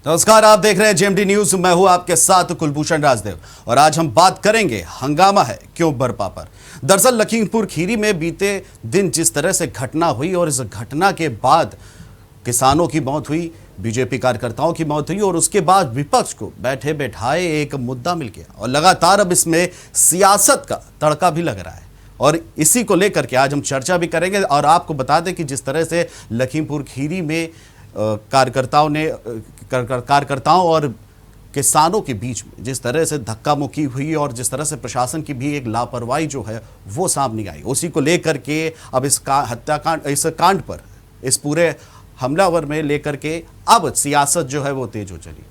नमस्कार, आप देख रहे हैं जेएमडी न्यूज। मैं हूं आपके साथ कुलभूषण राजदेव और आज हम बात करेंगे हंगामा है क्यों बरपा पर। दरअसल लखीमपुर खीरी में बीते दिन जिस तरह से घटना हुई और इस घटना के बाद किसानों की मौत हुई, बीजेपी कार्यकर्ताओं की मौत हुई और उसके बाद विपक्ष को बैठे बैठाए एक मुद्दा मिल गया और लगातार अब इसमें सियासत का तड़का भी लग रहा है और इसी को लेकर के आज हम चर्चा भी करेंगे। और आपको बता दें कि जिस तरह से लखीमपुर खीरी में कार्यकर्ताओं और किसानों के बीच में जिस तरह से धक्का मुक्की हुई और जिस तरह से प्रशासन की भी एक लापरवाही जो है वो सामने आई, उसी को लेकर के अब इस कांड पर, इस पूरे हमलावर में लेकर के अब सियासत जो है वो तेज हो चली।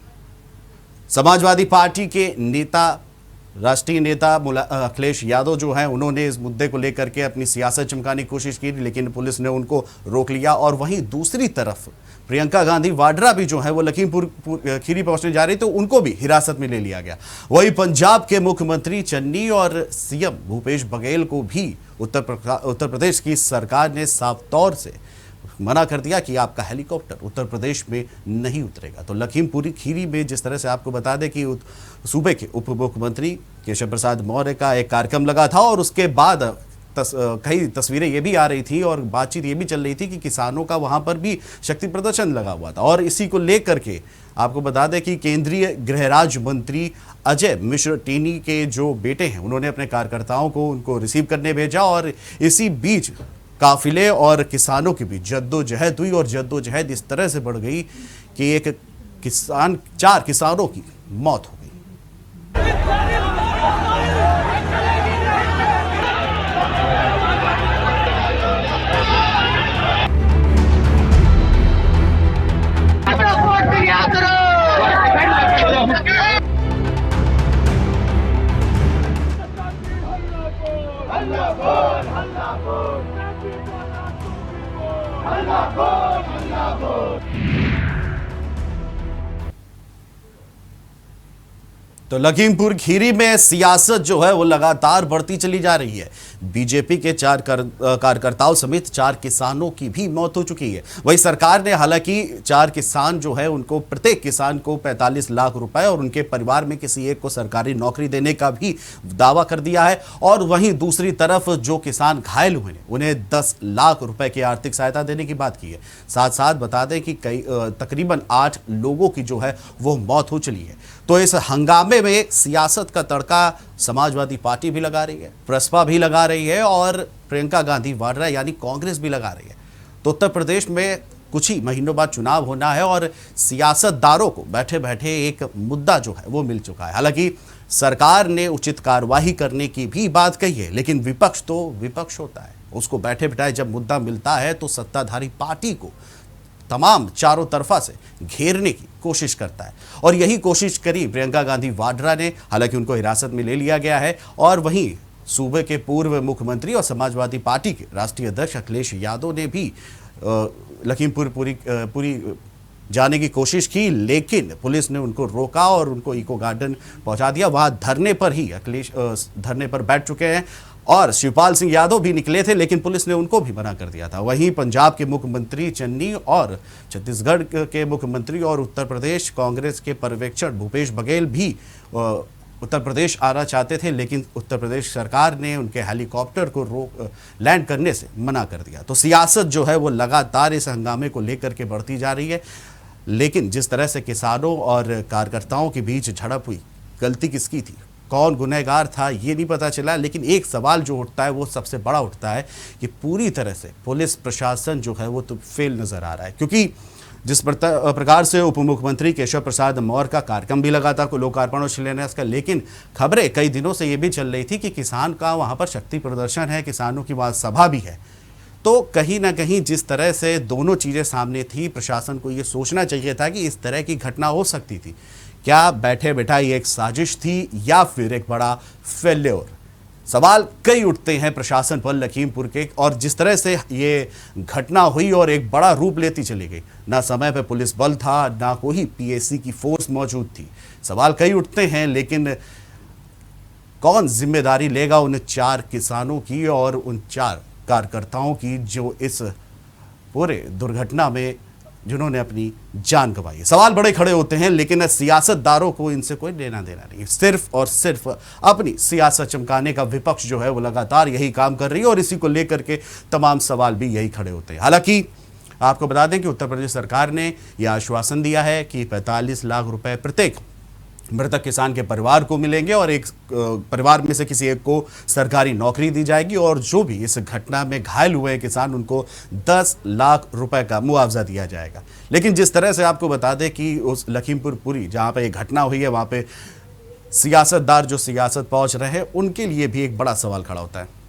समाजवादी पार्टी के नेता, राष्ट्रीय नेता अखिलेश यादव जो हैं, उन्होंने इस मुद्दे को लेकर के अपनी सियासत चमकाने की कोशिश की, लेकिन पुलिस ने उनको रोक लिया। और वहीं दूसरी तरफ प्रियंका गांधी वाड्रा भी जो है वो लखीमपुर खीरी पहुंचने जा रही, तो उनको भी हिरासत में ले लिया गया। वहीं पंजाब के मुख्यमंत्री चन्नी और सीएम भूपेश बघेल को भी उत्तर प्रदेश की सरकार ने साफ तौर से मना कर दिया कि आपका हेलीकॉप्टर उत्तर प्रदेश में नहीं उतरेगा। तो लखीमपुर खीरी में जिस तरह से आपको बता दें कि सूबे के उप मुख्यमंत्री केशव प्रसाद मौर्य का एक कार्यक्रम लगा था और उसके बाद कई तस्वीरें ये भी आ रही थी और बातचीत ये भी चल रही थी कि किसानों का वहां पर भी शक्ति प्रदर्शन लगा हुआ था। और इसी को लेकर के आपको बता दें कि केंद्रीय गृह राज्य मंत्री अजय मिश्र टेनी के जो बेटे हैं, उन्होंने अपने कार्यकर्ताओं को उनको रिसीव करने भेजा और इसी बीच काफिले और किसानों के बीच जद्दोजहद हुई और जद्दोजहद इस तरह से बढ़ गई कि चार किसानों की मौत हो गई। तो लखीमपुर खीरी में सियासत जो है वो लगातार बढ़ती चली जा रही है। बीजेपी के 4 कार्यकर्ताओं समेत 4 किसानों की भी मौत हो चुकी है। वही सरकार ने हालांकि 4 किसान जो है उनको, प्रत्येक किसान को 45 लाख रुपए और उनके परिवार में किसी एक को सरकारी नौकरी देने का भी दावा कर दिया है। और वहीं दूसरी तरफ जो किसान घायल हुए हैं उन्हें 10 लाख रुपए की आर्थिक सहायता देने की बात की है। साथ साथ बता दें कि तकरीबन 8 लोगों की जो है वो मौत हो चली है। तो इस हंगामे में सियासत का तड़का समाजवादी पार्टी भी लगा रही है, प्रसपा भी लगा रही है और प्रियंका गांधी वाड्रा यानी कांग्रेस भी लगा रही है। तो उत्तर प्रदेश में कुछ ही महीनों बाद चुनाव होना है और सियासतदारों को बैठे बैठे एक मुद्दा जो है वो मिल चुका है। हालांकि सरकार ने उचित कार्रवाई करने की भी बात कही है, लेकिन विपक्ष तो विपक्ष होता है, उसको बैठे बैठाए जब मुद्दा मिलता है तो सत्ताधारी पार्टी को तमाम चारों तरफा से घेरने की कोशिश करता है। और यही कोशिश करी प्रियंका गांधी वाड्रा ने। हालांकि उनको हिरासत में ले लिया गया है। और वहीं सूबे के पूर्व मुख्यमंत्री और समाजवादी पार्टी के राष्ट्रीय अध्यक्ष अखिलेश यादव ने भी लखीमपुर पूरी जाने की कोशिश की, लेकिन पुलिस ने उनको रोका और उनको इको गार्डन पहुंचा दिया। वहां धरने पर ही अखिलेश धरने पर बैठ चुके हैं और शिवपाल सिंह यादव भी निकले थे, लेकिन पुलिस ने उनको भी मना कर दिया था। वहीं पंजाब के मुख्यमंत्री चन्नी और छत्तीसगढ़ के मुख्यमंत्री और उत्तर प्रदेश कांग्रेस के पर्यवेक्षक भूपेश बघेल भी उत्तर प्रदेश आना चाहते थे, लेकिन उत्तर प्रदेश सरकार ने उनके हेलीकॉप्टर को लैंड करने से मना कर दिया। तो सियासत जो है वो लगातार इस हंगामे को लेकर के बढ़ती जा रही है। लेकिन जिस तरह से किसानों और कार्यकर्ताओं के बीच झड़प हुई, गलती किसकी थी, कौन गुनहगार था, ये नहीं पता चला। लेकिन एक सवाल जो उठता है वो सबसे बड़ा उठता है कि पूरी तरह से पुलिस प्रशासन जो है वो तो फेल नजर आ रहा है। क्योंकि जिस प्रकार से उप मुख्यमंत्री केशव प्रसाद मौर्य का कार्यक्रम भी लगा था लोकार्पण और शिलान्यास का, लेकिन खबरें कई दिनों से ये भी चल रही थी कि किसान का वहाँ पर शक्ति प्रदर्शन है, किसानों की वहाँ सभा भी है। तो कहीं ना कहीं जिस तरह से दोनों चीज़ें सामने थी, प्रशासन को ये सोचना चाहिए था कि इस तरह की घटना हो सकती थी। क्या बैठे बैठाई एक साजिश थी या फिर एक बड़ा फेल्योर? सवाल कई उठते हैं प्रशासन पर लखीमपुर के। और जिस तरह से ये घटना हुई और एक बड़ा रूप लेती चली गई, ना समय पर पुलिस बल था, ना कोई पीएसी की फोर्स मौजूद थी। सवाल कई उठते हैं, लेकिन कौन जिम्मेदारी लेगा उन 4 किसानों की और उन 4 कार्यकर्ताओं की जो इस पूरे दुर्घटना में जिन्होंने अपनी जान गंवाई है। सवाल बड़े खड़े होते हैं, लेकिन सियासतदारों को इनसे कोई लेना देना नहीं। सिर्फ और सिर्फ अपनी सियासत चमकाने का विपक्ष जो है वो लगातार यही काम कर रही है और इसी को लेकर के तमाम सवाल भी यही खड़े होते हैं। हालांकि आपको बता दें कि उत्तर प्रदेश सरकार ने यह आश्वासन दिया है कि 45 लाख रुपए प्रत्येक मृतक किसान के परिवार को मिलेंगे और एक परिवार में से किसी एक को सरकारी नौकरी दी जाएगी और जो भी इस घटना में घायल हुए किसान उनको 10 लाख रुपए का मुआवजा दिया जाएगा। लेकिन जिस तरह से आपको बता दें कि उस लखीमपुर पुरी जहां पे ये घटना हुई है वहां पे सियासतदार जो सियासत पहुंच रहे हैं उनके लिए भी एक बड़ा सवाल खड़ा होता है।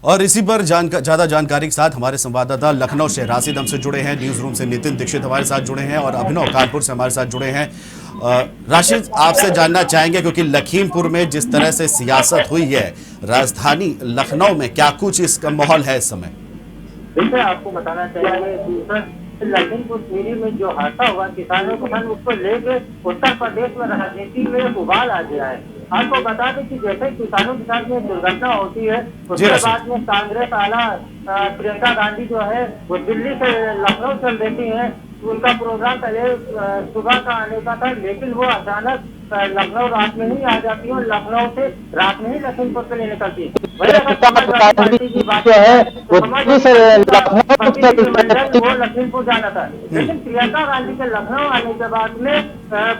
और इसी पर ज्यादा जानकारी के साथ हमारे संवाददाता लखनऊ से राशिद हमसे जुड़े हैं, न्यूज रूम से नितिन दीक्षित हमारे साथ जुड़े हैं और अभिनव कानपुर से हमारे साथ जुड़े हैं। राशिद, आपसे जानना चाहेंगे क्योंकि लखीमपुर में जिस तरह से सियासत हुई है, राजधानी लखनऊ में क्या कुछ इसका माहौल है इस समय? देखिए, आपको बताना चाहिए लखीमपुर खीरी में जो हादसा हुआ किसानों को उसको लेकर उत्तर प्रदेश में राजनीति में उबाल आ गया है। आपको बता दें कि जैसे किसानों के साथ में दुर्घटना होती है उसके बाद में कांग्रेस आला प्रियंका गांधी जो है वो दिल्ली से लखनऊ चल देती है। उनका प्रोग्राम पहले सुबह का आने का था, लेकिन वो अचानक लखनऊ रात में ही आ जाती है और लखनऊ से रात में ही लखीमपुर के लिए निकलती है। वो लखीमपुर जाना था, लेकिन प्रियंका गांधी के लखनऊ आने के बाद में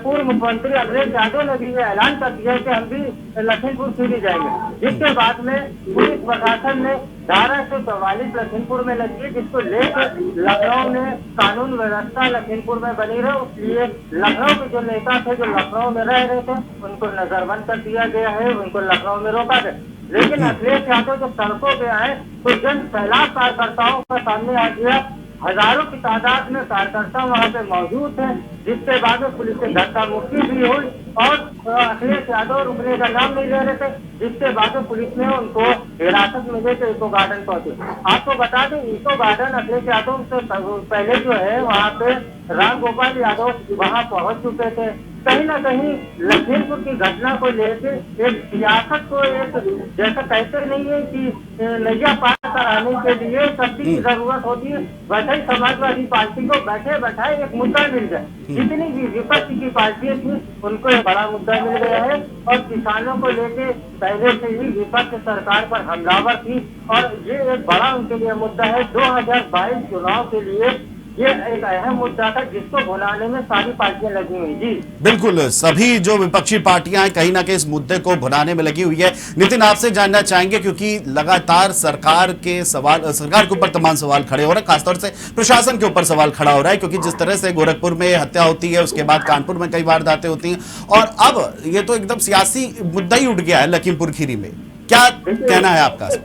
पूर्व मुख्यमंत्री अखिलेश यादव ने भी ऐलान कर दिया कि हम भी लखीमपुर खीरी जाएंगे, जिसके बाद में पुलिस प्रशासन ने धारा 144 लखीमपुर में लगी है, जिसको लेकर लखनऊ में कानून व्यवस्था लखीमपुर में बनी रहे। इसलिए लखनऊ के जो नेता थे जो लखनऊ में रह रहे थे उनको नजरबंद कर दिया गया है, उनको लखनऊ में रोका गया। लेकिन अखिलेश यादव जब सड़कों पे आए तो जन सैलाब कार्यकर्ताओं का सामने आ गया। हजारों की तादाद में कार्यकर्ता वहाँ पे मौजूद थे, जिसके बाद में पुलिस से धक्का मुक्की भी हुई और अखिलेश यादव रुकने का नाम नहीं ले रहे थे, जिसके बाद में पुलिस ने उनको हिरासत में लेकर इको गार्डन पहुंचे। आपको बता दें इको गार्डन अखिलेश यादव से पहले जो है वहाँ पे राम गोपाल यादव वहाँ पहुंच चुके थे। कहीं ना कहीं लखीमपुर की घटना को लेकर एक सियासत को एक जैसा कहते नहीं है कि नैया पार कराने के लिए शक्ति की जरूरत होती है, वैसे ही समाजवादी पार्टी को बैठे बैठाए एक मुद्दा मिल गया। जितनी भी विपक्ष की पार्टियां थी उनको एक बड़ा मुद्दा मिल गया है और किसानों को लेकर पहले से ही विपक्ष सरकार पर हमलावर थी और ये एक बड़ा उनके लिए मुद्दा है। 2022 चुनाव के लिए ये एक अहम मुद्दा था जिसको भुनाने में सारी पार्टियां लगी हुई। जी बिल्कुल, सभी जो विपक्षी पार्टियां हैं कहीं ना कहीं इस मुद्दे को भुनाने में लगी हुई है। नितिन, आपसे जानना चाहेंगे क्योंकि लगातार सरकार के ऊपर तमाम सवाल खड़े हो रहे हैं, खासतौर से प्रशासन के ऊपर सवाल खड़ा हो रहा है क्योंकि जिस तरह से गोरखपुर में हत्या होती है, उसके बाद कानपुर में कई वारदातें होती हैं और अब ये तो एकदम सियासी मुद्दा ही उठ गया है लखीमपुर खीरी में। क्या कहना है आपका?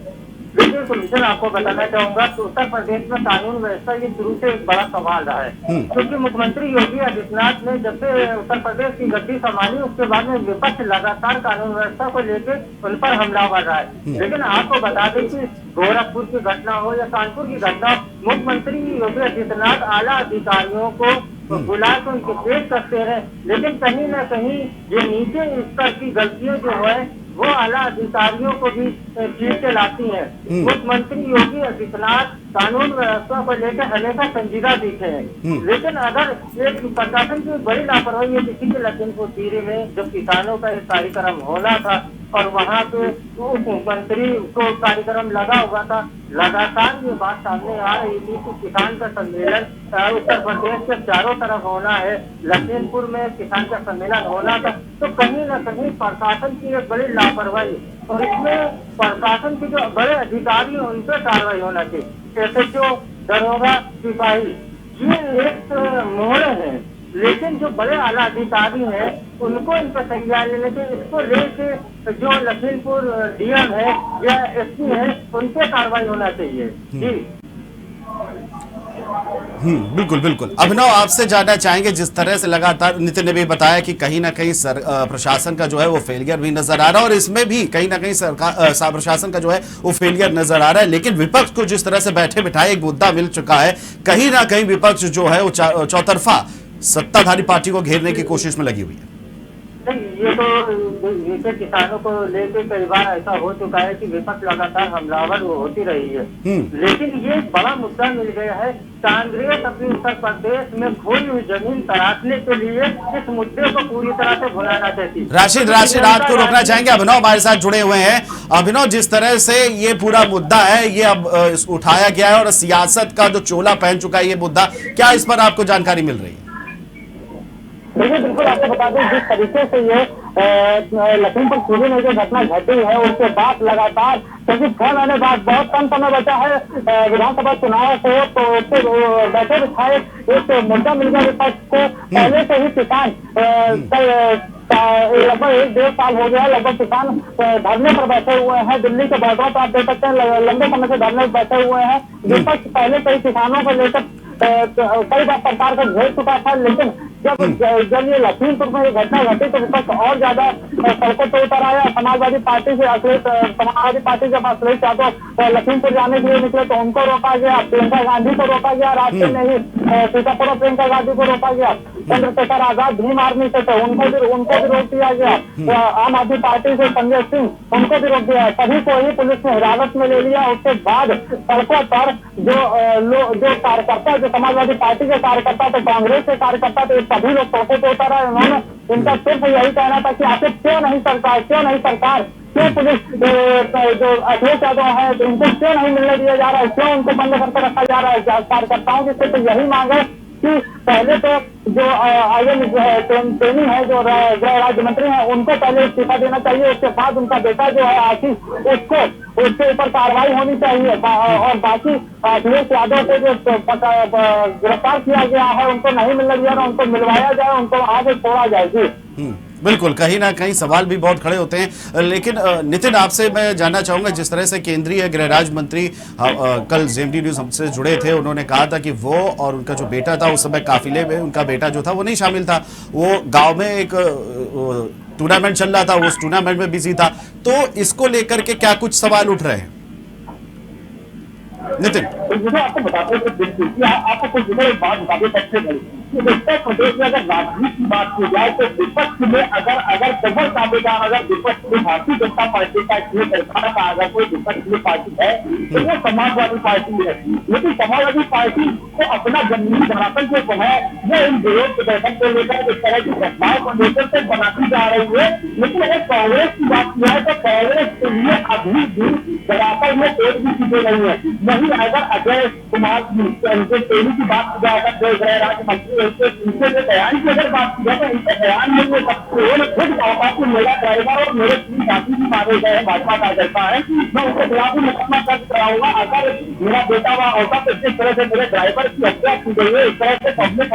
देखिए सुमिशन, आपको बताना चाहूंगा कि उत्तर प्रदेश में कानून व्यवस्था ये शुरू से एक बड़ा सवाल रहा है, क्योंकि मुख्यमंत्री योगी आदित्यनाथ ने जब से उत्तर प्रदेश की गद्दी संभाली उसके बाद में विपक्ष लगातार कानून व्यवस्था को लेकर उन पर हमलावर रहा है। लेकिन आपको बता दें कि गोरखपुर की घटना हो या कानपुर की घटना, मुख्यमंत्री योगी आदित्यनाथ आला अधिकारियों को बुला कर उनको पेश करते रहे, लेकिन कहीं न कहीं ये नीचे स्तर की गलतियां जो है वो आला अधिकारियों को भी चीर लाती है। मुख्यमंत्री योगी आदित्यनाथ कानून व्यवस्था को लेकर हमेशा संजीदा दिखे हैं, लेकिन अगर एक प्रशासन की बड़ी लापरवाही है किसी के लखीमपुर खीरी में जब किसानों का एक कार्यक्रम होना था और वहाँ पे उप मुख्यमंत्री को कार्यक्रम लगा हुआ था, लगातार ये बात सामने आ रही थी कि किसान का सम्मेलन उत्तर प्रदेश के चारों तरफ होना है, लखीमपुर में किसान का सम्मेलन होना था, तो कहीं न कहीं प्रशासन की एक बड़ी लापरवाही और इसमें प्रशासन के जो बड़े अधिकारी उन पर कार्रवाई होना चाहिए। SHO, दरोगा, सिपाही ये एक मोहरे हैं, लेकिन जो बड़े आला अधिकारी हैं उनको इन पर संज्ञान लेने के इसको लेके जो लखीमपुर DM है या SP है उन पे कार्रवाई होना चाहिए। जी बिल्कुल बिल्कुल। अभिनव, आपसे जानना चाहेंगे, जिस तरह से लगातार नितिन ने भी बताया कि कहीं ना कहीं प्रशासन का जो है वो फेलियर भी नजर आ रहा है, और इसमें भी कहीं ना कहीं सरकार प्रशासन का जो है वो फेलियर नजर आ रहा है, लेकिन विपक्ष को जिस तरह से बैठे बिठाए एक मुद्दा मिल चुका है, कहीं ना कहीं विपक्ष जो है वो चौतरफा सत्ताधारी पार्टी को घेरने की कोशिश में लगी हुई है। नहीं, ये तो जैसे किसानों को लेकर कई बार ऐसा हो चुका है कि विपक्ष लगातार हमलावर होती रही है, लेकिन ये बड़ा मुद्दा मिल गया है। कांग्रेस अपने उत्तर प्रदेश में खोई हुई जमीन तराशने के लिए इस मुद्दे को पूरी तरह से भुलाना चाहती है। राशिद, आपको रोकना चाहेंगे, अभिनव हमारे साथ जुड़े हुए हैं। अभिनव, जिस तरह से ये पूरा मुद्दा है ये अब उठाया गया है और सियासत का जो चोला पहन चुका है ये मुद्दा, क्या इस पर आपको जानकारी मिल रही है? देखिए, बिल्कुल आपको बता दें, जिस तरीके से ये लखीमपुर खीरी में जो घटना घटी है उसके बाद लगातार, क्योंकि 6 महीने बाद बहुत कम समय बचा है विधानसभा चुनाव को, तो फिर बैठे बिठाए एक मुद्दा मिल गया विपक्ष को। पहले से ही किसान लगभग 1-1.5 साल हो गया, लगभग किसान धरने पर बैठे हुए हैं। दिल्ली के बॉर्डरों पर आप देख सकते हैं लंबे समय से धरने पर बैठे हुए हैं। विपक्ष पहले से ही किसानों को लेकर कई बार सरकार को घेर चुका था, लेकिन जब ये लखीमपुर में ये घटना घटी तो विपक्ष और ज्यादा सड़कों पर उतर आया। समाजवादी पार्टी जब अखिलेश यादव लखीमपुर जाने के लिए निकले तो उनको रोका गया, प्रियंका गांधी को रोका गया, रास्ते में ही सीतापुर प्रियंका गांधी को रोका गया, चंद्रशेखर आजाद भीम आर्मी से थे उनको भी रोक दिया गया, आम आदमी पार्टी से संजय सिंह उनको भी रोक दिया, सभी को ही पुलिस ने हिरासत में ले लिया। उसके बाद सड़कों पर जो कार्यकर्ता, जो समाजवादी पार्टी के कार्यकर्ता थे, कांग्रेस के कार्यकर्ता थे, सभी लोग सड़कों पर उतर आए। उन्होंने इनका सिर्फ यही कहना था कि आखिर क्यों नहीं सरकार, क्यों पुलिस जो अखिलेश यादव है उनको क्यों नहीं मिलने दिया जा रहा है, क्यों उनको बंद करके रखा जा रहा है। कार्यकर्ताओं की सिर्फ यही मांग है कि पहले तो जो आईएन ट्रेनी है, जो गृह राज्य मंत्री है, उनको पहले इस्तीफा देना चाहिए। उसके बाद उनका बेटा जो है आशीष, उसके ऊपर कार्रवाई होनी चाहिए, और बाकी अखिलेश यादव को जो गिरफ्तार किया गया है उनको नहीं मिलने दिया, उनको मिलवाया जाए, उनको आगे छोड़ा जाए। जी बिल्कुल, कहीं ना कहीं सवाल भी बहुत खड़े होते हैं, लेकिन नितिन आपसे मैं जानना चाहूंगा, जिस तरह से केंद्रीय गृह राज्य मंत्री कल जेएमडी न्यूज हमसे जुड़े थे, उन्होंने कहा था कि वो और उनका जो बेटा था उस समय काफिले में उनका बेटा जो था वो नहीं शामिल था, वो गांव में एक टूर्नामेंट चल रहा था, वो उस टूर्नामेंट में बिजी था, तो इसको लेकर के क्या कुछ सवाल उठ रहे हैं? नितिन, आपको बताते हैं, आपको कुछ एक बात बता दें, सबसे बड़ी उत्तर प्रदेश में अगर राजनीति की बात की जाए तो विपक्ष में अगर प्रबल दावेदार, अगर विपक्ष में भारतीय जनता पार्टी का इसमें सरकार का अगर कोई विपक्ष में पार्टी है तो वो समाजवादी पार्टी है। लेकिन समाजवादी पार्टी को अपना जमीनी धरातल जो है वो इन विरोध प्रदर्शन को लेकर इस तरह की घटनाओं को लेकर से बनाती जा रही है। लेकिन अगर कांग्रेस की बात की जाए तो कांग्रेस के लिए अभी भी धरातल में एक भी चीजें नहीं है। वही अगर अजय कुमार टेनी की बात की जाए, अगर जो गृह राज्य मंत्री इनके जो बयान की अगर बात की जाए तो इनके बयान में वो खुद कहा कि मेरा ड्राइवर और मेरे 3 साथी भी मारे गए हैं, भाजपा कार्यकर्ता है, मैं उनके खिलाफ भी मुकदमा दर्ज कराऊंगा अगर मेरा बेटा वहां होता तो जिस तरह से मेरे ड्राइवर की हत्या की गई है, इस तरह से पब्लिक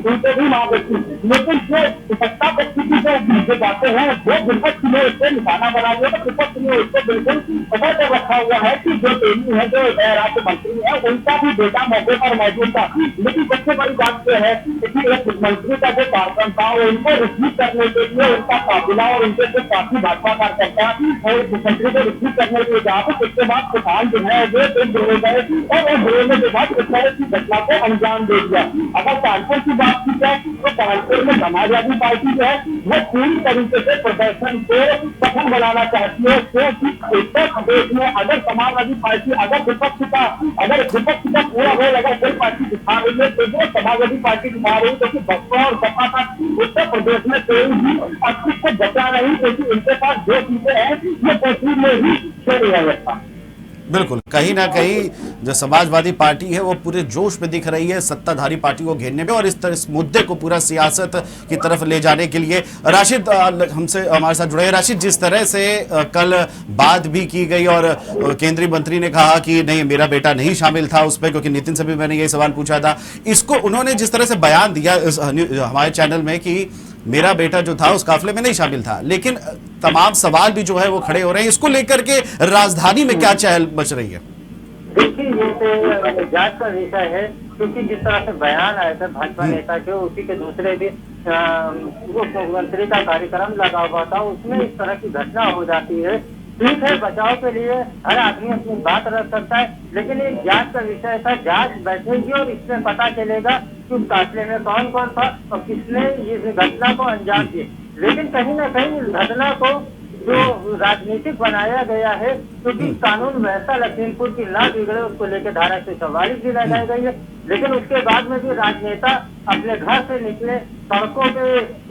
उनको भी मार देती। लेकिन जो सत्ता पक्ष की जो बातें हैं वो विपक्ष ने उससे निशाना बना दिया, तो विपक्ष ने उसको बिल्कुल पता कर रखा हुआ है कि जो टेनी है, जो राज्य मंत्री है, उनका भी बेटा मौके पर मौजूद था। लेकिन सबसे बड़ी बात यह है कि एक मुख्यमंत्री का जो कार्यक्रम था उनको रिसीव करने के लिए उनका काफिला और उनके जो काफी भाजपा कार्यकर्ता और मुख्यमंत्री को रिसीव करने के लिए जहाँ पर उसके बाद किसान जो है वो हो गए और वो गिरने के बाद इस तरह की घटना को अंजाम दे दिया। अगर कानपुर की बात की जाए तो कानपुर में समाजवादी पार्टी जो है वो पूरी तरीके से प्रदर्शन को सफल बनाना चाहती है, क्योंकि उत्तर प्रदेश में अगर समाजवादी पार्टी अगर विपक्ष का पूरा रोल अगर कोई पार्टी दिखा रही है तो वो समाजवादी पार्टी दिखा रही है, क्योंकि बसपा और सपा का उत्तर प्रदेश में कोई भी अस्तित्व बचा नहीं, क्योंकि इनके पास जो चीजें हैं ये तस्वीर में ही चल रहा है। बिल्कुल, कहीं ना कहीं जो समाजवादी पार्टी है वो पूरे जोश में दिख रही है सत्ताधारी पार्टी को घेरने में और इस मुद्दे को पूरा सियासत की तरफ ले जाने के लिए। राशिद हमसे हमारे साथ जुड़े हैं। राशिद, जिस तरह से कल बात भी की गई और केंद्रीय मंत्री ने कहा कि नहीं मेरा बेटा नहीं शामिल था उस पर, क्योंकि नितिन से भी मैंने यही सवाल पूछा था, इसको उन्होंने जिस तरह से बयान दिया हमारे चैनल में कि मेरा बेटा जो था उस काफिले में नहीं शामिल था, लेकिन तमाम सवाल भी जो है वो खड़े हो रहे हैं, इसको लेकर के राजधानी में क्या चहल मच रही है? देखिए ये तो जांच का विषय है, क्योंकि जिस तरह से बयान आए थे भाजपा नेता के, उसी के दूसरे दिन उप मुख्यमंत्री का कार्यक्रम लगा हुआ था, उसमें इस तरह की घटना हो जाती है। ठीक है, बचाव के लिए हर आदमी अपनी बात रख सकता है, लेकिन ये जांच का विषय था। जांच बैठेगी और इसमें पता चलेगा कि उस काफिले में कौन कौन था और किसने इस घटना को अंजाम दिए। लेकिन कहीं ना कहीं इस घटना को जो राजनीतिक बनाया गया है, क्योंकि कानून व्यवस्था लखीमपुर की ना बिगड़े, उसको लेकर धारा 144 भी लगाई गई है। लेकिन उसके बाद में भी राजनेता अपने घर से निकले, सड़कों पे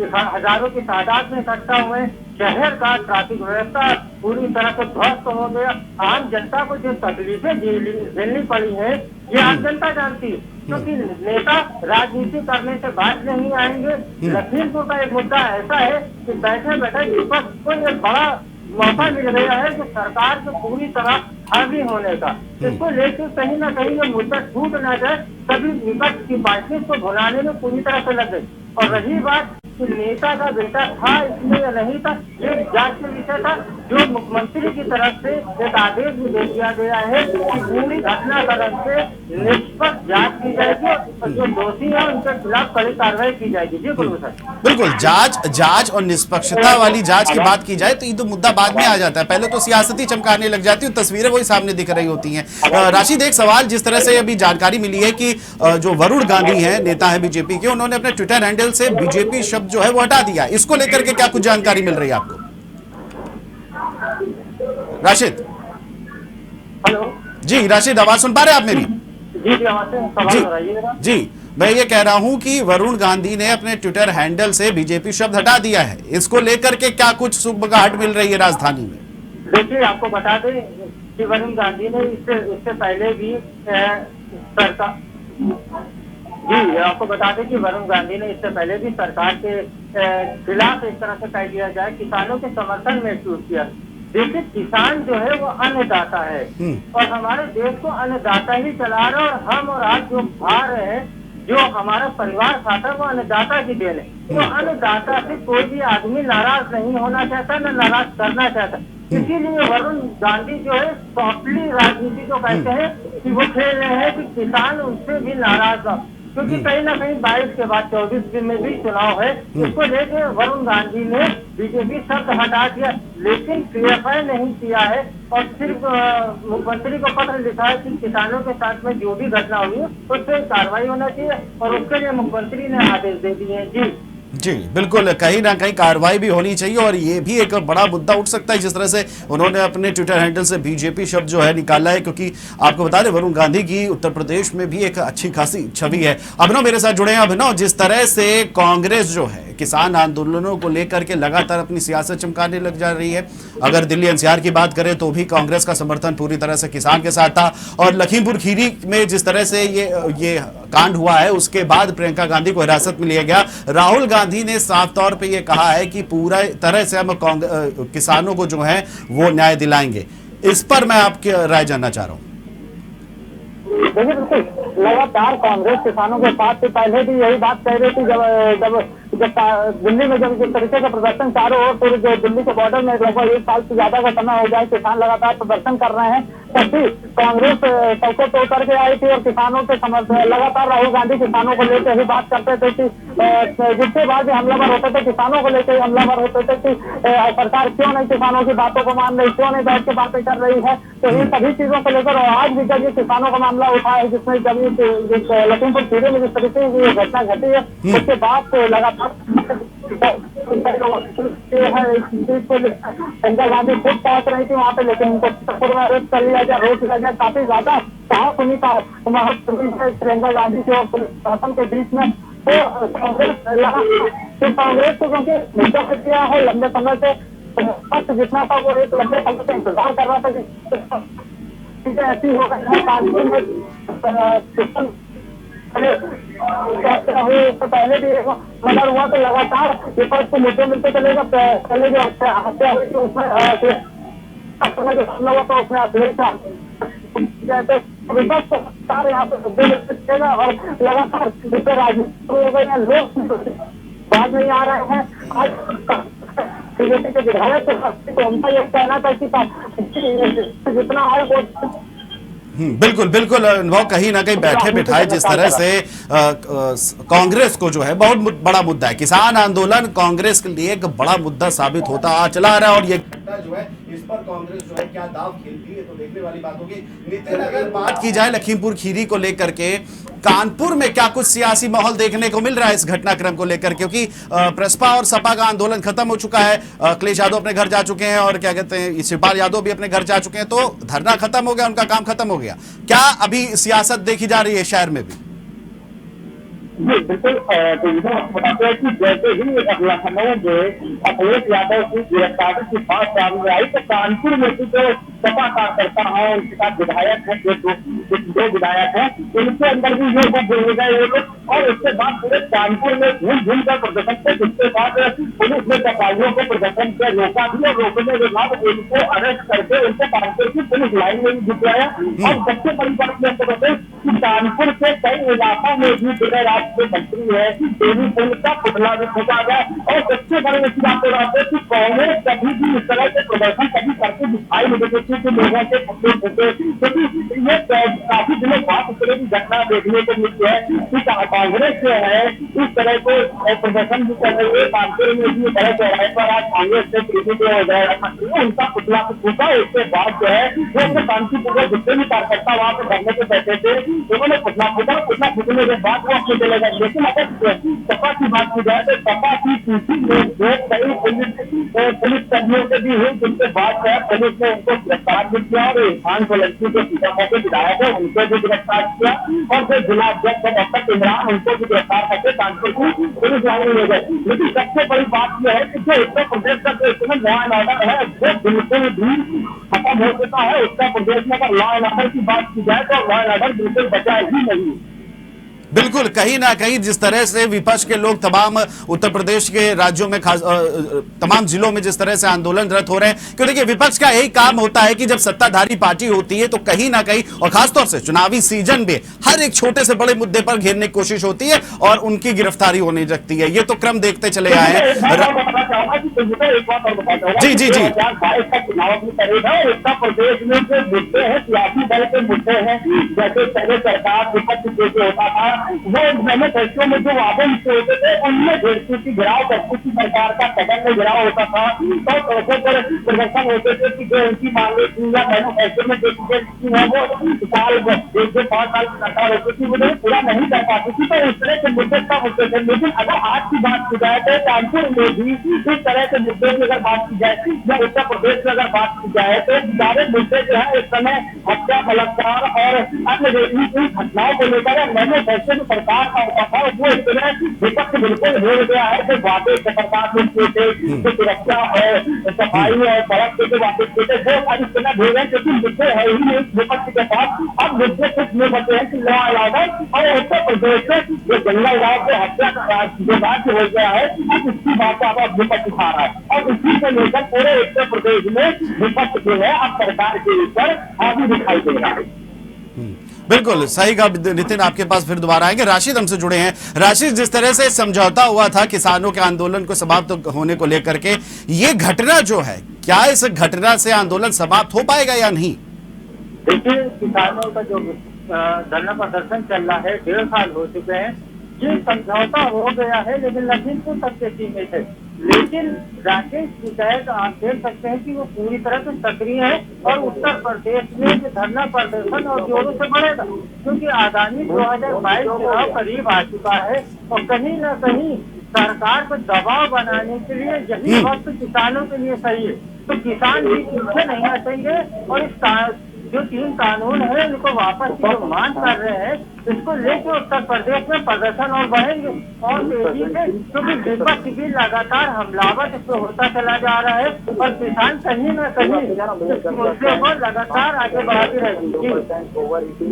हजारों की तादाद में इकट्ठा हुए, शहर का ट्रैफिक व्यवस्था पूरी तरह से ध्वस्त हो गया। आम जनता को जो तकलीफें झेलनी पड़ी है, ये आम जनता जानती है, क्योंकि नेता राजनीति करने से बात नहीं आएंगे। लखीमपुर का एक मुद्दा ऐसा है कि बैठे बैठे विपक्ष को एक बड़ा मौका मिल गया है कि सरकार को पूरी तरह हावी होने का। इसको लेकर कहीं ना कहीं ये मुद्दा छूट न जाए, तभी विपक्ष की पार्टी को भुनाने में पूरी तरह से लग गई। और रही बात कि नेता का बेटा था इसमें या नहीं था, ये जांच का विषय था, जो मुख्यमंत्री की तरफ से एक आदेश भी दे दिया गया है कि पूरी घटनाक्रम से निष्पक्ष जांच की जाएगी और जो दोषी है उनके खिलाफ कड़ी कार्रवाई की जाएगी। जी गुरु सर। बिल्कुल, जांच और निष्पक्षता वाली जांच की बात की जाए तो ये तो मुद्दा बाद में आ जाता है, पहले तो सियासती चमकाने लग जाती है, तस्वीरें वही सामने दिख रही होती हैं। राशिद, एक सवाल, जिस तरह से अभी जानकारी मिली है कि जो वरुण गांधी है, नेता है बीजेपी के, उन्होंने अपने ट्विटर हैंडल से बीजेपी शब्द जो है वो हटा दिया। इसको लेकर के क्या कुछ जानकारी मिल रही है आपको राशिद? हेलो जी राशिद, आवाज सुन पा रहे हैं आप मेरी? जी जी, आवाज से सवाल कराइएगा। जी, मैं ये कह रहा हूं कि वरुण गांधी ने अपने ट्विटर हैंडल से बीजेपी शब्द हटा दिया है, इसको लेकर के क्या कुछ सुगबुगाहट मिल रही है राजधानी में? देखिए, आपको बता दें कि वरुण गांधी ने इससे पहले भी सरकार जी आपको बता दें कि वरुण गांधी ने इससे पहले भी सरकार के खिलाफ एक तरह से कह दिया जाए किसानों के समर्थन में ट्वीट किया। देखिए, किसान जो है वो अन्नदाता है और हमारे देश को अन्नदाता ही चला रहा है, और हम और आप जो खा रहे हैं, जो हमारा परिवार खाता है, वो अन्नदाता की देन है। तो अन्नदाता से कोई भी आदमी नाराज नहीं होना चाहता, न नाराज करना चाहता। इसीलिए वरुण गांधी जो है सॉफ्टली राजनीति को कहते हैं कि वो खेल रहे हैं कि किसान उनसे भी नाराज हो, क्योंकि कहीं ना कहीं 22 के बाद 24 दिन में भी चुनाव है। इसको लेकर वरुण गांधी ने बीजेपी शब्द हटा दिया, लेकिन क्लियरफाई नहीं किया है और सिर्फ मुख्यमंत्री को पत्र लिखा है कि किसानों के साथ में जो भी घटना हुई है उस पर कार्रवाई होना चाहिए, और उसके लिए मुख्यमंत्री ने आदेश दे दिए हैं। जी जी बिल्कुल, कहीं ना कहीं कार्रवाई भी होनी चाहिए, और ये भी एक बड़ा मुद्दा उठ सकता है जिस तरह से उन्होंने अपने ट्विटर हैंडल से बीजेपी शब्द जो है निकाला है, क्योंकि आपको बता दें वरुण गांधी की उत्तर प्रदेश में भी एक अच्छी खासी छवि है। अभिनव मेरे साथ जुड़े हैं। अभिनव, जिस तरह से कांग्रेस जो है किसान आंदोलनों को लेकर के लगातार अपनी सियासत चमकाने लग जा रही है, अगर दिल्ली एनसीआर की बात करें तो भी कांग्रेस का समर्थन पूरी तरह से किसान के साथ था, और लखीमपुर खीरी में जिस तरह से ये कांड हुआ है उसके बाद प्रियंका गांधी को हिरासत में लिया गया। राहुल गांधी ने साफ तौर पे ये कहा है कि पूरा तरह से हम किसानों को जो है वो न्याय दिलाएंगे। इस पर मैं आपकी राय जानना चाह रहा हूँ। देखिए, बिल्कुल लगातार कांग्रेस किसानों के साथ से पहले भी यही बात कह रही थी, जब दिल्ली में जब जिस तरीके का प्रदर्शन चारों ओर पूरे जो दिल्ली के बॉर्डर में लगभग 1 साल से ज्यादा का समय हो गया, किसान लगातार प्रदर्शन कर रहे हैं, तब भी कांग्रेस सड़कों पर उतर के आई थी और किसानों के समर्थन लगातार राहुल गांधी किसानों को लेकर ही बात करते थे कि जिसके बाद भी हमलावर होते थे किसानों को लेकर हमलावर होते थे कि सरकार क्यों नहीं किसानों की बातों को मान रही, क्यों नहीं बैठ के बातें कर रही है। तो इन सभी चीजों को लेकर आज भी जब ये किसानों का मामला उठा है, जिसमें जब लखीमपुर खीरी में जिस तरीके की ये घटना घटी है, उसके बाद लगातार प्रियंका गांधी खुद पहुंच रही थी वहाँ पे, लेकिन उनको अरेस्ट कर लिया गया, रोक लिया गया। काफी ज्यादा साहस सुनी था प्रियंका गांधी के और पुलिस प्रशासन के बीच में। तो कांग्रेस को क्योंकि मुद्दा किया है लंबे समय से, जितना था वो एक लंबे समय से इंतजार कर रहा था कि चीजें ऐसी हो गई तो पहले भी मर्डर हुआ, तो लगातार विपक्ष को मुद्दे मिलते चलेगा। पहले जो हत्या हुई थी उसमें जो हमला हुआ था उसमें अश्लील था, विपक्ष को यहाँ पे मुद्दे मिलते चलेगा और लगातार इस पर राजनीति हो गई है, लोग बात नहीं आ रहे हैं। आज बीजेपी के विधायक तो उनका यह कहना था कि जितना है वो बिल्कुल बिल्कुल अनुभव, कहीं ना कहीं बैठे बिठाए जिस तरह से कांग्रेस को जो है बहुत बड़ा मुद्दा है, किसान आंदोलन कांग्रेस के लिए एक बड़ा मुद्दा साबित होता चला आ रहा है, और ये घटना जो है इस पर कांग्रेस जो है क्या दाव खेलती है तो देखने वाली बात होगी। नितिन, अगर बात की जाए लखीमपुर खीरी को लेकर के, कानपुर में क्या कुछ सियासी माहौल देखने को मिल रहा है इस घटनाक्रम को लेकर, क्योंकि प्रसपा और सपा का आंदोलन खत्म हो चुका है, अखिलेश यादव अपने घर जा चुके हैं और क्या कहते हैं शिवपाल यादव भी अपने घर जा चुके हैं, तो धरना खत्म हो गया, उनका काम खत्म हो गया, क्या अभी सियासत देखी जा रही है शहर में भी? जी बिल्कुल, बताते हैं कि जैसे ही लखनऊ में अखिलेश यादव की गिरफ्तारी की बात सामने आई तो कानपुर में भी जो सपा कार्यकर्ता है, उनके साथ विधायक है, दो विधायक हैं, उनके अंदर भी ये बोले गए ये लोग, और उसके बाद पूरे कानपुर में घूम कर प्रदर्शन किया, जिसके बाद पुलिस ने व्यापारियों को प्रदर्शन से रोका भी, और रोकने के बाद उनको अरेस्ट करके उनको कानपुर की पुलिस लाइन में भी भिजवाया। और सबसे बड़ी बात यह बताते कि कानपुर के कई इलाकों में भी देर रात जो मंत्री है देवी पुलिस का पुतला भी फूका गया, और सबसे बड़ी बात बताते कि कांग्रेस कभी भी इस तरह के प्रदर्शन कभी करके दिखाई नहीं देती कि लोगों के फूटे फूटे, क्योंकि ये काफी दिनों बाद इस तरह की घटना देखने को मिलती है कि कांग्रेस जो है इस तरह को प्रदर्शन भी कर रही है। कानपुर में भी बड़े चौराहे पर आज कांग्रेस के मंत्री उनका पुतला फूका, उसके बाद जो है वो अपने कानपुर के जितने भी कार्यकर्ता वहां पर धरने पे बैठे थे उन्होंने पुतला फूकने के बाद वो अपने चले गए। लेकिन अगर सपा की बात की जाए तो सपा की सूची में जो कई पुलिस कर्मियों के भी हुई, जिनके बाद जो है पुलिस ने उनको गिरफ्तार भी किया, और इरफान सोलंकी जो सीतापुर के विधायक है उनको भी गिरफ्तार किया, और जो जिला अध्यक्ष है डॉक्टर इमरान उनको भी गिरफ्तार करके कानपुर की पुलिस लाइन में ले गए। लेकिन सबसे बड़ी बात यह है कि जो उत्तर प्रदेश का जो इतना लॉ एंड ऑर्डर है वो बिल्कुल भी खत्म हो चुका है। उत्तर प्रदेश में अगर लॉ एंड ऑर्डर की बात की जाए तो लॉ एंड ऑर्डर बिल्कुल बचा ही नहीं। बिल्कुल, कहीं ना कहीं जिस तरह से विपक्ष के लोग तमाम उत्तर प्रदेश के राज्यों में तमाम जिलों में जिस तरह से आंदोलनरत हो रहे हैं, क्योंकि देखिए विपक्ष का यही काम होता है कि जब सत्ताधारी पार्टी होती है तो कहीं ना कहीं, और खासतौर से चुनावी सीजन में हर एक छोटे से बड़े मुद्दे पर घेरने की कोशिश होती है और उनकी गिरफ्तारी होने लगती है। ये तो क्रम देखते चले आए हैं। जी जी जी, उत्तर प्रदेश में जो मुद्दे हैं सियासी दल के मुद्दे हैं, जैसे पहले सरकार विपक्ष जैसे होता था वो मैंने फैसलों में जो वादे होते थे उनमें की गिराव करती थी, सरकार का कदम में गिराव होता था, तो ऐसे पर प्रदर्शन होते थे कि जो उनकी मांगे थी या मैन्युफैक्चर में जो चीजें है वो साल 5 साल की सरकार होती थी वो पूरा नहीं कर पाती थी, तो इस तरह के मुद्दे कब होते थे। लेकिन अगर आज की बात की जाए तो कानपुर में भी इस तरह के मुद्दे की अगर बात की जाए या उत्तर प्रदेश में अगर बात की जाए तो सारे मुद्दे जो है इस समय हत्या, बलात्कार और अन्य घटनाओं को लेकर मैन्युफैक्चर सरकार का होता था वो इस तरह विपक्ष बिल्कुल भूल गया है कि वादे सरकार में किए थे, जो सुरक्षा है, सफाई है, सड़क के जो वादे किए थे वो आज इस तरह भूल गए, क्योंकि मुद्दे है ही नहीं विपक्ष के पास। अब मुद्दे कुछ नहीं बचे हैं कि लॉ एंड ऑर्डर, और उत्तर प्रदेश में जो जंगल राव के हत्या का जो राज्य हो गया है अब इसकी बात अब विपक्ष उठा रहा है, और इसी को लेकर पूरे उत्तर प्रदेश में विपक्ष जो है अब सरकार के ऊपर हावी दिखाई दे रहा है। बिल्कुल सही कहा नितिन, आपके पास फिर दोबारा आएंगे। राशिद हमसे जुड़े हैं। राशिद, जिस तरह से समझौता हुआ था किसानों के आंदोलन को समाप्त होने को लेकर के, ये घटना जो है क्या इस घटना से आंदोलन समाप्त हो पाएगा या नहीं? देखिए, किसानों का जो धरना प्रदर्शन चल रहा है 1.5 साल हो चुके हैं, ये समझौता हो गया है लेकिन लखीमपुर तक के सीमित है। लेकिन राकेश विधायक आप देख सकते हैं कि वो पूरी तरह से सक्रिय है और उत्तर प्रदेश में जो धरना प्रदर्शन और जोरों से बढ़ेगा, क्योंकि आगामी 2022 चुनाव करीब आ चुका है और कहीं न कहीं सरकार पर दबाव बनाने के लिए यही वक्त किसानों के लिए सही है। तो किसान भी पीछे नहीं हटेंगे और इस जो 3 कानून है उनको वापस की जो मांग कर रहे हैं इसको लेकर उत्तर प्रदेश में प्रदर्शन और बढ़ेंगे और तेजी से, क्योंकि विपक्ष भी लगातार हमलावर इस पर होता चला जा रहा है और किसान कहीं न कहीं इस मुद्दे को लगातार आगे बढ़ाते रहेंगे।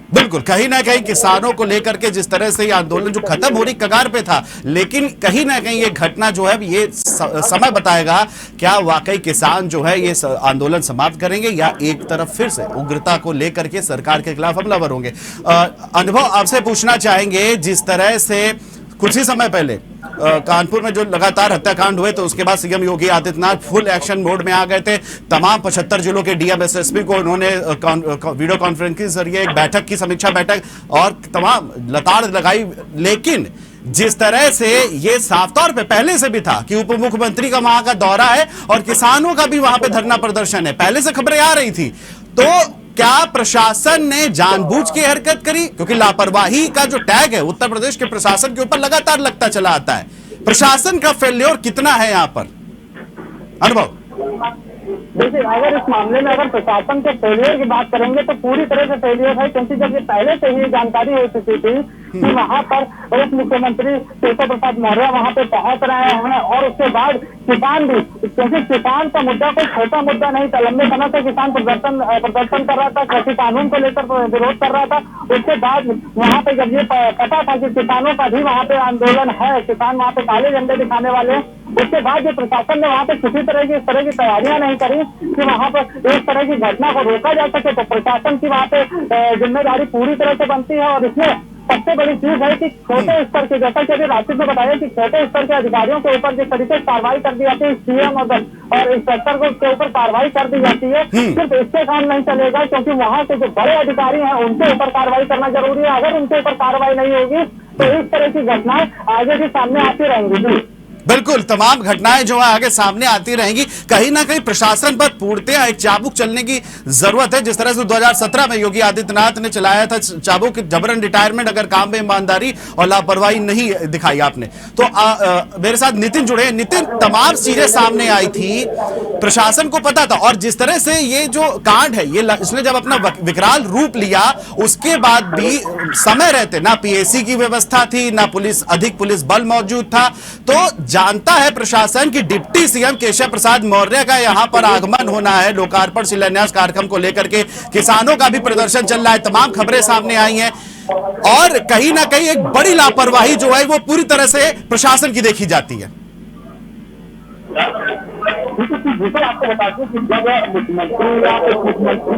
बिल्कुल, कहीं ना कहीं किसानों को लेकर के जिस तरह से ये आंदोलन जो खत्म होने की कगार पे था, लेकिन कहीं ना कहीं ये घटना जो है ये समय बताएगा क्या वाकई किसान जो है ये आंदोलन समाप्त करेंगे या एक तरफ फिर से उग्रता को लेकर के सरकार के खिलाफ हमलावर होंगे। अनुभव, आपसे पूछना चाहेंगे, जिस तरह से कुछ ही समय पहले कानपुर में जो लगातार हत्याकांड हुए तो उसके बाद CM Yogi Adityanath full action mode में आ गए थे। तमाम 75 जिलों के डीएम एसएसपी को उन्होंने वीडियो कॉन्फ्रेंस के जरिए एक बैठक की, समीक्षा बैठक, और तमाम लताड़ लगाई। लेकिन जिस तरह से ये साफ तौर पे पहले से भी था कि उप मुख्यमंत्री का वहां का दौरा है और किसानों का भी वहां पे धरना प्रदर्शन है, पहले से खबरें आ रही थी, तो क्या प्रशासन ने जानबूझ के हरकत करी? क्योंकि लापरवाही का जो टैग है उत्तर प्रदेश के प्रशासन के ऊपर लगातार लगता चला आता है। प्रशासन का फेल्योर कितना है यहां पर? अनुभव। देखिए, अगर इस मामले में अगर प्रशासन के फेलियर की बात करेंगे तो पूरी तरह से फेलियर है, क्योंकि जब ये पहले से ही जानकारी हो चुकी थी कि वहां पर उप मुख्यमंत्री केशव प्रसाद मौर्य वहां पे पहुंच रहे हैं, और उसके बाद किसान भी, क्योंकि किसान का मुद्दा कोई छोटा मुद्दा नहीं था, लंबे समय से किसान प्रदर्शन कर रहा था, कृषि कानून को लेकर विरोध कर रहा था। उसके बाद वहां पे जब ये पता था कि किसानों का भी वहां पे आंदोलन है, किसान वहां पे काले झंडे दिखाने वाले हैं, उसके बाद जो प्रशासन ने वहां पे किसी तरह की इस तरह की तैयारियां नहीं करी कि वहां पर इस तरह की घटना को रोका जा सके, तो प्रशासन की वहां पे जिम्मेदारी पूरी तरह से बनती है। और इसमें सबसे बड़ी चीज है कि छोटे स्तर के, जैसा कि अभी राशिद ने बताया कि छोटे स्तर के अधिकारियों के ऊपर जिस तरीके से कार्रवाई कर दी जाती है, सीएम और इंस्पेक्टर के ऊपर कार्रवाई कर दी जाती है, सिर्फ इससे काम नहीं चलेगा, क्योंकि वहां के जो बड़े अधिकारी हैं उनके ऊपर कार्रवाई करना जरूरी है। अगर उनके ऊपर कार्रवाई नहीं होगी तो इस तरह की घटनाएं आगे भी सामने आती रहेंगी। बिल्कुल, तमाम घटनाएं जो है आगे सामने आती रहेंगी। कहीं ना कहीं प्रशासन पर पूर्णतः एक चाबुक चलने की जरूरत है। जिस तरह से 2017 में योगी आदित्यनाथ ने चलाया था चाबुक, जबरन रिटायरमेंट, अगर काम में ईमानदारी और लापरवाही नहीं दिखाई आपने तो मेरे साथ नितिन जुड़े। नितिन, तमाम चीजें सामने आई थी, प्रशासन को पता था, और जिस तरह से ये जो कांड है ये इसने जब अपना विकराल रूप लिया उसके बाद भी समय रहते ना पीएसी की व्यवस्था थी, ना अधिक पुलिस बल मौजूद था, तो जानता है प्रशासन कि डिप्टी सीएम केशव प्रसाद मौर्य का यहां पर आगमन होना है। लोकार्पण शिलान्यास कार्यक्रम को लेकर के किसानों का भी प्रदर्शन चल रहा है, तमाम खबरें सामने आई हैं, और कहीं ना कहीं एक बड़ी लापरवाही जो है वो पूरी तरह से प्रशासन की देखी जाती है। बिल्कुल, आपको बता दूं कि जब मुख्यमंत्री या उप मुख्यमंत्री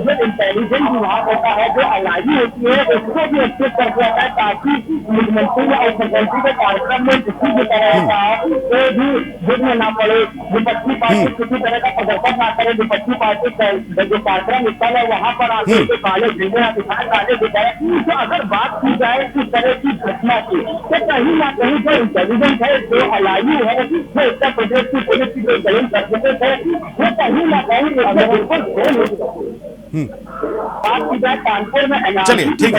जो इंटेलिजेंस विभाग होता है, जो एलआईजी होती है, उसको भी एक्टिव कर दिया है, ताकि मुख्यमंत्री या उप मुख्यमंत्री के कार्यक्रम में किसी भी तरह का कोई भी विघ्न ना पड़े, विपक्षी पार्टी किसी तरह का प्रदर्शन ना करे, विपक्षी पार्टी जो कार्यक्रम स्थल है वहां पर आगे के काले झंडे दिखाए, काले दिखाए। तो अगर बात की जाए इस तरह की घटना की, तो कहीं ना कहीं जो इंटेलिजेंस है, जो एलआईजी है, जो उत्तर प्रदेश की पुलिस की जो जमीन सर्विसेज है, वो कहीं ना कहीं बिल्कुल बात की जाए कानपुर में। चलिए, ठीक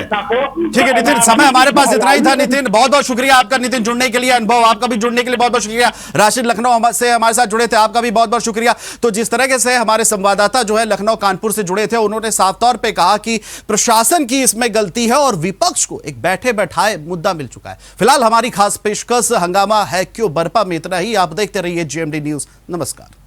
है नितिन, समय हमारे पास इतना ही था। नितिन, बहुत बहुत शुक्रिया आपका, नितिन जुड़ने के लिए, अनुभव आपका भी जुड़ने के लिए बहुत बहुत शुक्रिया। राशिद लखनऊ से हमारे साथ जुड़े थे, आपका भी बहुत बहुत शुक्रिया। तो जिस तरह से हमारे संवाददाता जो है लखनऊ कानपुर से जुड़े थे, उन्होंने साफ तौर पे कहा कि प्रशासन की इसमें गलती है और विपक्ष को एक बैठे बैठाए मुद्दा मिल चुका है। फिलहाल हमारी खास पेशकश हंगामा है क्यों बरपा में इतना ही। आप देखते रहिए जीएमडी न्यूज। नमस्कार।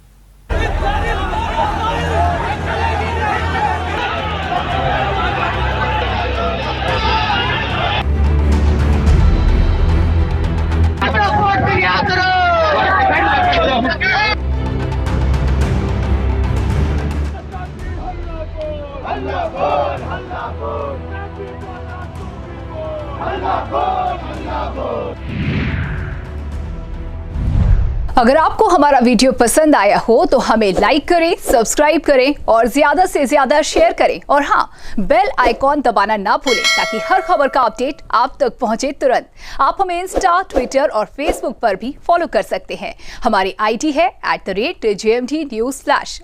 अगर आपको हमारा वीडियो पसंद आया हो तो हमें लाइक करें, सब्सक्राइब करें और ज्यादा से ज्यादा शेयर करें, और हाँ, बेल आइकॉन दबाना ना भूलें ताकि हर खबर का अपडेट आप तक पहुंचे तुरंत। आप हमें इंस्टा, ट्विटर और फेसबुक पर भी फॉलो कर सकते हैं। हमारी आईडी है @GMD News Flash।